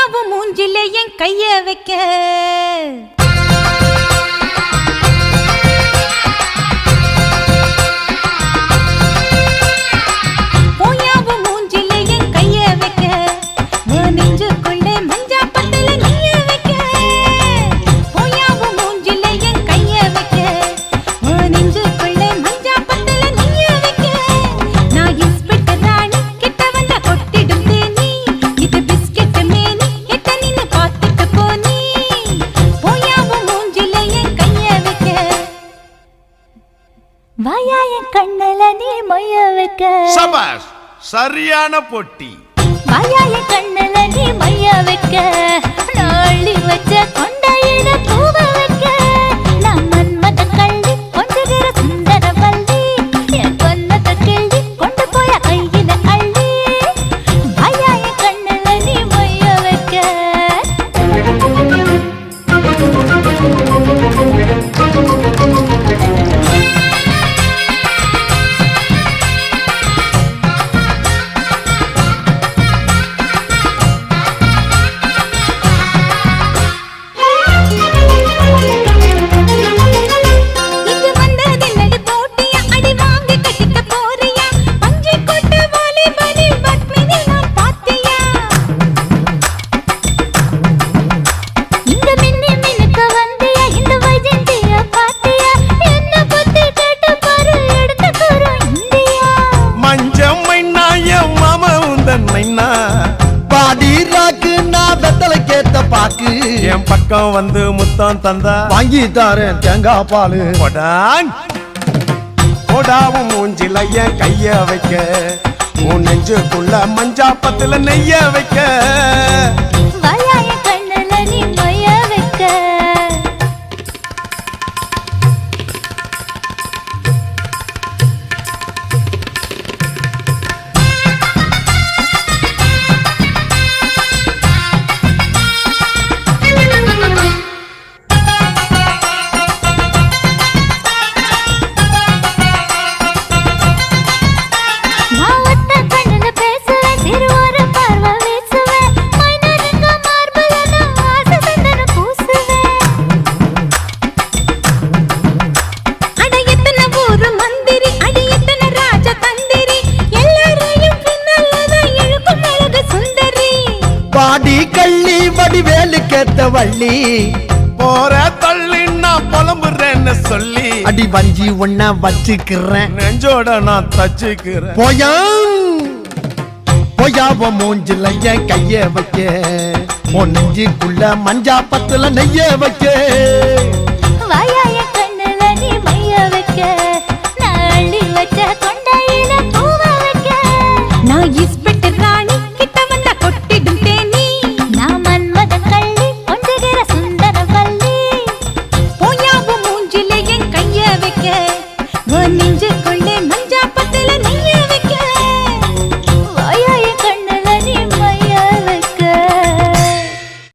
போயாவும் மூஞ்சில என் கைய வைக்க போயாவும் மூஞ்சில என் கைய வைக்க நெஞ்சுக்குள்ளே மஞ்சா பத்தல நீய வைக்க போயாவும் மூஞ்சில என் கைய வைக்க நெஞ்சுக்குள்ளே மஞ்சா பத்தல நீய வைக்க நான் இஸ்பிட்ட ராணி கிட்ட வந்த கொட்டிடும் தேனி இது பிஸ்கெட் மேனி எட்ட நின்னு பாத்துட்டு போனி போயாவும் மூஞ்சில என் கைய வைக்க வாயா என் கண்ணல நீ மொய்ய வைக்க சபாஷ் சரியான பொட்டி வாயா என் கண்ணல நீ மொய்ய வைக்க நாளி வச்ச கொண்டையிட பூவ வைக்க நான் மன்மத கள்ளி கொஞ்சகிற சுந்தர வள்ளி என் கொன்னத கிள்ளி கொண்டு போய கையில அள்ளி வாயா என் கண்ணல நீ மொய்ய வைக்க இங்கு வந்தது நடு போட்டியா அடி வாங்கி கட்டிக்க போறியா பஞ்சை கொட்ட வாலி பலி பத்மினி நான் பாத்தியா இங்க மின்னி மினுக்க வந்தியா இந்த வைஜந்தியா பாத்தியா என்ன பத்தி கேட்டு பாரு எடுத்து கூறும் இந்தியா மஞ்சம் மைனாய மாமா உந்தன் மைனா பாடி ராக்கு நான் வெத்தலை கேத்த பாக்கு என் பக்கம் வந்து முத்தம் தந்தா வாங்கி தாரேன் தேங்காய் பாலு கொடான் கொடாவும் மூஞ்சில என் கைய வைக்க உன் நெஞ்சுக்குள்ள மஞ்சா பத்துல நெய்ய வைக்க வாயா என் கண்ணல நீ மொய்ய வைக்க நான் ஒத்த கண்ணுல பேசுவேன் சிறுவர பார்வை வீசுவேன் மைனருங்க மார்பல நான் ஆசை சந்தன பூசுவேன் அட எத்தனை ஊரு மந்திரி அடி எத்தனை ராஜ தந்திரி எல்லாரையும் பின்னல்லதான் இழுக்கும் அழகு சுந்தரி பாடி கள்ளி வடிவேலு கேத்த வள்ளி போற தள்ளி நான் புலம்புறேன்னு சொல்லி அடி வஞ்சி ஒன்ன வச்சுக்கிறேன் நெஞ்சோட நான் தச்சுக்கிறேன் போயாவ மூஞ்சில என் கைய வைக்க உன் நெஞ்சுக்குள்ள மஞ்சா பத்துல நெய்ய வைக்க